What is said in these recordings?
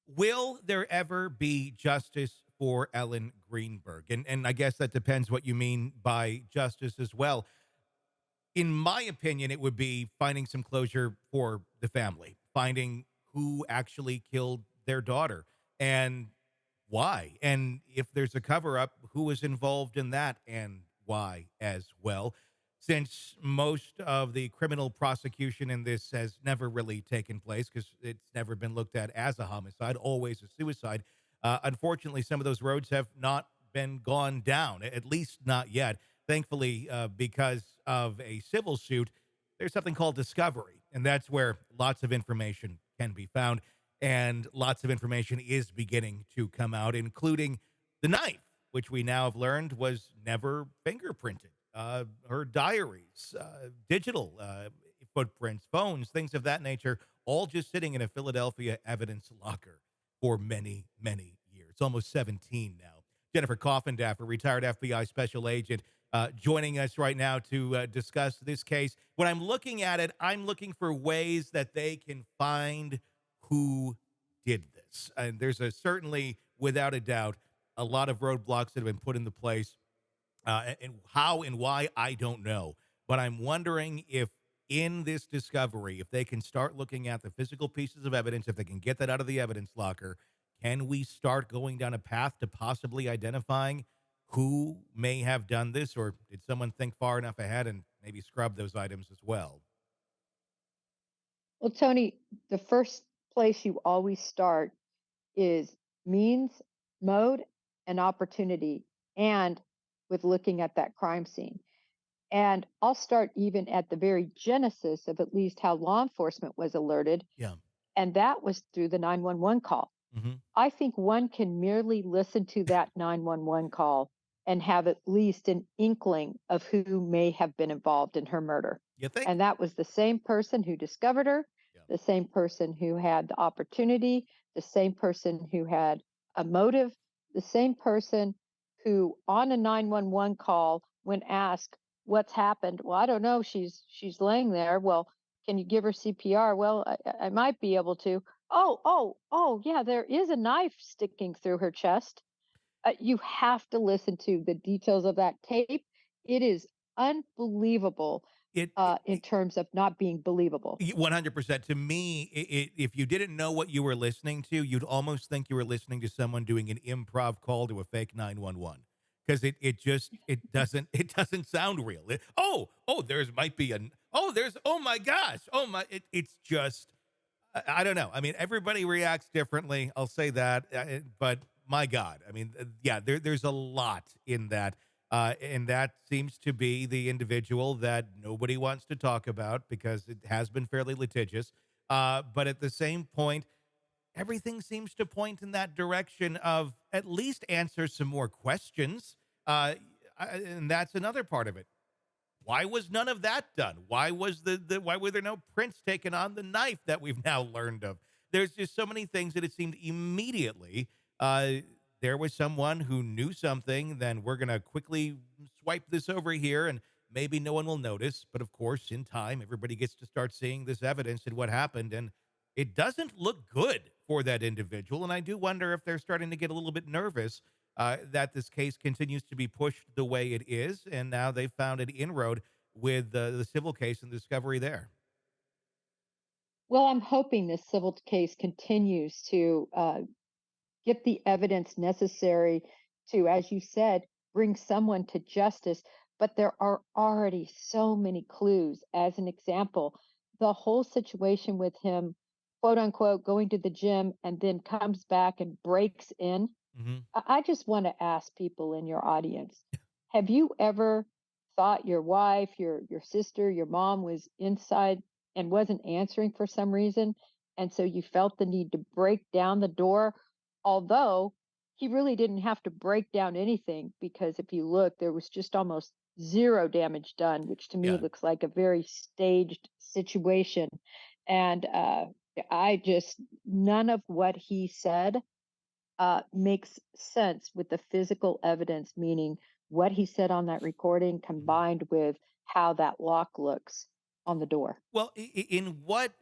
Will there ever be justice for Ellen Greenberg? And I guess that depends what you mean by justice as well. In my opinion, it would be finding some closure for the family, finding who actually killed their daughter and why. And if there's a cover up, who was involved in that and why as well. Since most of the criminal prosecution in this has never really taken place because it's never been looked at as a homicide, always a suicide. Unfortunately, some of those roads have not been gone down, at least not yet. Thankfully, because of a civil suit, there's something called discovery, and that's where lots of information can be found. And lots of information is beginning to come out, including the knife, which we now have learned was never fingerprinted. Her diaries, digital footprints, phones, things of that nature, all just sitting in a Philadelphia evidence locker for many, many years. Almost 17 now. Jennifer Coffindaffer, retired FBI special agent, joining us right now to discuss this case. When I'm looking at it, I'm looking for ways that they can find who did this. And there's certainly, without a doubt, a lot of roadblocks that have been put into place. And how and why, I don't know. But I'm wondering if in this discovery, if they can start looking at the physical pieces of evidence, if they can get that out of the evidence locker, can we start going down a path to possibly identifying who may have done this? Or did someone think far enough ahead and maybe scrub those items as well? Well, Tony, the first place you always start is means, mode, and opportunity, and with looking at that crime scene. And I'll start even at the very genesis of at least how law enforcement was alerted, Yeah. and that was through the 911 call. Hmm. I think one can merely listen to that 911 call and have at least an inkling of who may have been involved in her murder. You think? And that was the same person who discovered her, Yeah. the same person who had the opportunity, the same person who had a motive, the same person who on a 911 call when asked what's happened, well, I don't know, she's laying there. Well, can you give her CPR? Well, I might be able to. Oh, yeah, there is a knife sticking through her chest. You have to listen to the details of that tape. It is unbelievable in terms of not being believable. 100%. To me, if you didn't know what you were listening to, you'd almost think you were listening to someone doing an improv call to a fake 911 because it doesn't sound real. There's might be an there's oh my gosh it's just I don't know. I mean, everybody reacts differently. I'll say that, but my God, I mean, yeah, there's a lot in that. And that seems to be the individual that nobody wants to talk about because it has been fairly litigious. But at the same point, everything seems to point in that direction of at least answer some more questions. And that's another part of it. Why was none of that done? Why was why were there no prints taken on the knife that we've now learned of? There's just so many things that it seemed immediately there was someone who knew something, then we're going to quickly swipe this over here and maybe no one will notice. But of course, in time, everybody gets to start seeing this evidence and what happened. And it doesn't look good for that individual. And I do wonder if they're starting to get a little bit nervous that this case continues to be pushed the way it is. And now they've found an inroad with the civil case and the discovery there. Well, I'm hoping this civil case continues to get the evidence necessary to, as you said, bring someone to justice. But there are already so many clues. As an example, the whole situation with him, quote unquote, going to the gym and then comes back and breaks in. Hmm. I just want to ask people in your audience, have you ever thought your wife, your sister, your mom was inside and wasn't answering for some reason? And so you felt the need to break down the door, although he really didn't have to break down anything because if you look, there was just almost zero damage done, which to me Yeah. looks like a very staged situation. And I just, none of what he said makes sense with the physical evidence, meaning what he said on that recording Mhm. combined with how that lock looks on the door. Well, in what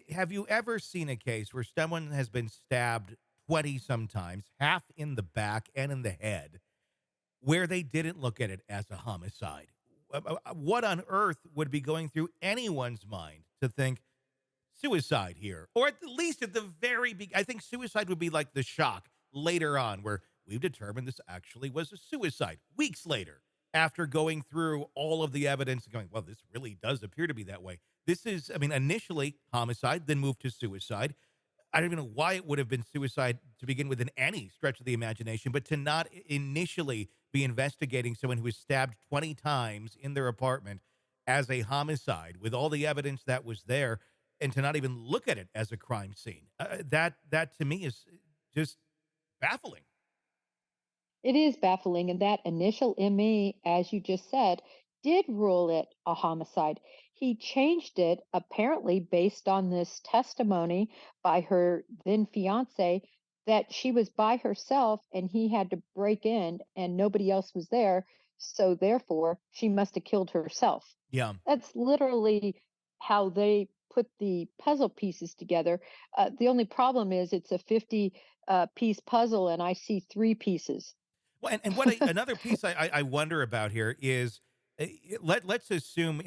have you ever seen a case where someone has been stabbed 20 sometimes, half in the back and in the head, where they didn't look at it as a homicide. What on earth would be going through anyone's mind to think suicide here? Or at the least at the very I think suicide would be like the shock later on where we've determined this actually was a suicide weeks later after going through all of the evidence and going, well, this really does appear to be that way. This is, I mean, initially homicide, then moved to suicide. I don't even know why it would have been suicide to begin with in any stretch of the imagination, but to not initially be investigating someone who was stabbed 20 times in their apartment as a homicide with all the evidence that was there and to not even look at it as a crime scene. That to me is just baffling. It is baffling, and that initial ME, as you just said, did rule it a homicide. He changed it apparently based on this testimony by her then fiance that she was by herself and he had to break in and nobody else was there. So therefore, she must have killed herself. Yeah. That's literally how they put the puzzle pieces together. The only problem is it's a 50 piece puzzle and I see three pieces. Well, and what another piece I wonder about here is let's assume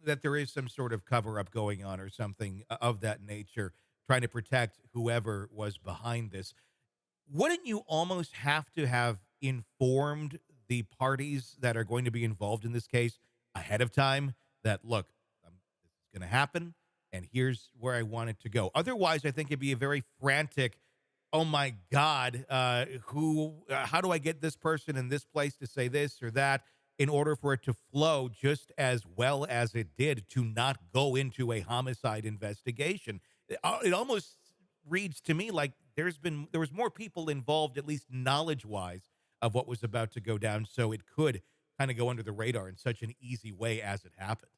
that there is some sort of cover up going on or something of that nature, trying to protect whoever was behind this. Wouldn't you almost have to have informed the parties that are going to be involved in this case ahead of time that, look, this is going to happen and here's where I want it to go? Otherwise, I think it'd be a very frantic, oh my God, how do I get this person in this place to say this or that in order for it to flow just as well as it did to not go into a homicide investigation? It almost reads to me like there was more people involved, at least knowledge wise, of what was about to go down. So it could kind of go under the radar in such an easy way as it happened.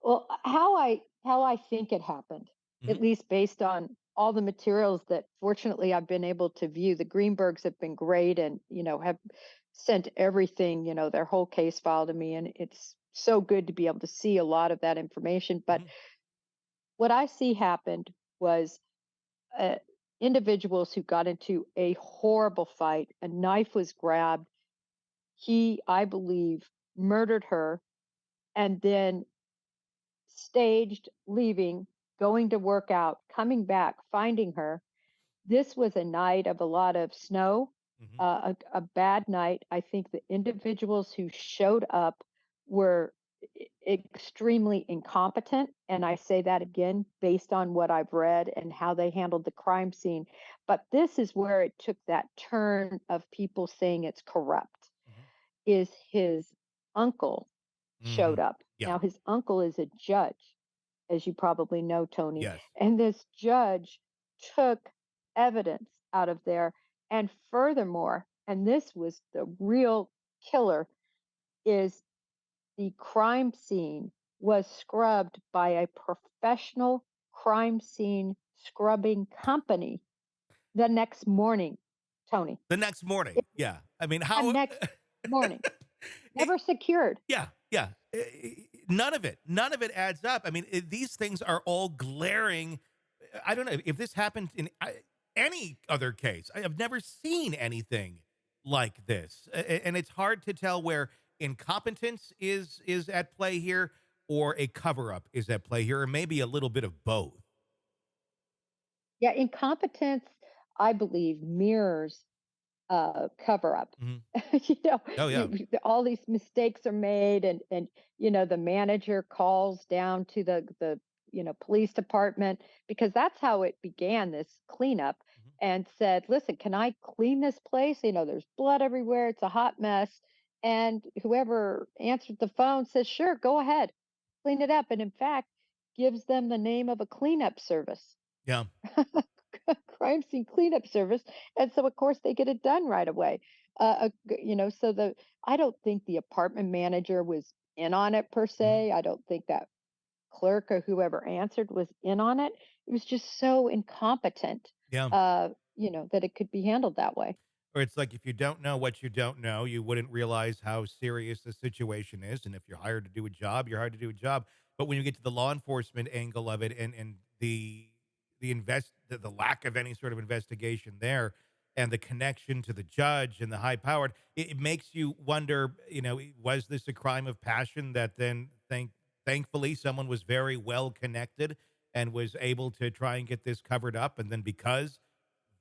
Well, how I think it happened, Hmm. at least based on all the materials that fortunately I've been able to view. The Greenbergs have been great and, have sent everything, their whole case file to me. And it's so good to be able to see a lot of that information. But Hmm. what I see happened was uh, individuals who got into a horrible fight. A knife was grabbed. He, I believe, murdered her and then staged leaving, going to work out, coming back, finding her. This was a night of a lot of snow, Hmm. a bad night. I think the individuals who showed up were extremely incompetent. And I say that again based on what I've read and how they handled the crime scene. But this is where it took that turn of people saying it's corrupt, Hmm. is his uncle Hmm. showed up. Yeah. Now, his uncle is a judge, as you probably know, Tony. Yes. And this judge took evidence out of there. And furthermore, and this was the real killer, is the crime scene was scrubbed by a professional crime scene scrubbing company the next morning, Tony. The next morning. Yeah. I mean, The how? next morning, it, never secured. yeah. Yeah. None of it adds up. I mean, these things are all glaring. I don't know if this happened in any other case. I have never seen anything like this, and it's hard to tell where incompetence is at play here, or a cover up is at play here, or maybe a little bit of both. Yeah, incompetence, I believe, mirrors cover up. Hmm. you know, Oh yeah. all these mistakes are made, and the manager calls down to the police department because that's how it began, this cleanup, Hmm. and said, "Listen, can I clean this place? There's blood everywhere. It's a hot mess." And whoever answered the phone says, "Sure, go ahead, clean it up." And in fact, gives them the name of a cleanup service. Yeah. Crime scene cleanup service, and so of course they get it done right away. So the I don't think the apartment manager was in on it per Hmm. se. I don't think that clerk or whoever answered was in on it. It was just so incompetent, Yeah. that it could be handled that way. Or it's like if you don't know what you don't know, you wouldn't realize how serious the situation is. And if you're hired to do a job, you're hired to do a job. But when you get to the law enforcement angle of it and the lack of any sort of investigation there, and the connection to the judge and the high powered, it makes you wonder, was this a crime of passion that then thankfully someone was very well connected and was able to try and get this covered up, and then because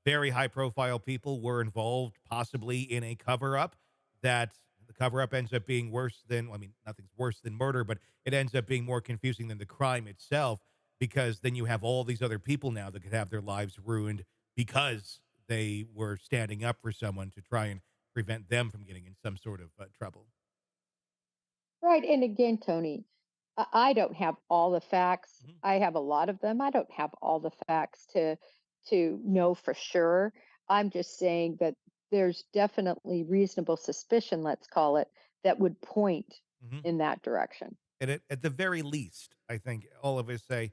very high profile people were involved possibly in a cover up, that the cover up ends up being worse than, well, I mean, nothing's worse than murder, but it ends up being more confusing than the crime itself, because then you have all these other people now that could have their lives ruined because they were standing up for someone to try and prevent them from getting in some sort of trouble. Right. And again, Tony, I don't have all the facts. Mhm. I have a lot of them. I don't have all the facts to know for sure. I'm just saying that there's definitely reasonable suspicion, let's call it, that would point Mhm. in that direction. And at the very least, I think all of us say,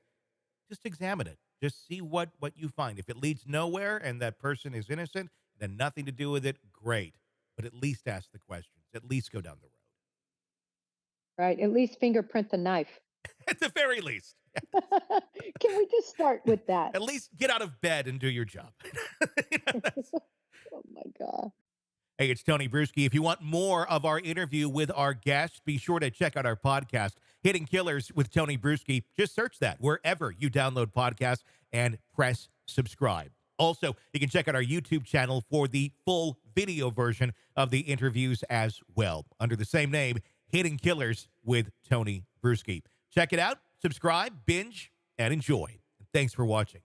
just examine it. Just see what you find. If it leads nowhere and that person is innocent and had nothing to do with it, great. But at least ask the questions. At least go down the road. Right. At least fingerprint the knife. At the very least. Can we just start with that? At least get out of bed and do your job. That's- Oh my God. Hey, it's Tony Brueski. If you want more of our interview with our guests, be sure to check out our podcast, Hidden Killers with Tony Brueski. Just search that wherever you download podcasts and press subscribe. Also, you can check out our YouTube channel for the full video version of the interviews as well, under the same name, Hidden Killers with Tony Brueski. Check it out, subscribe, binge, and enjoy. Thanks for watching.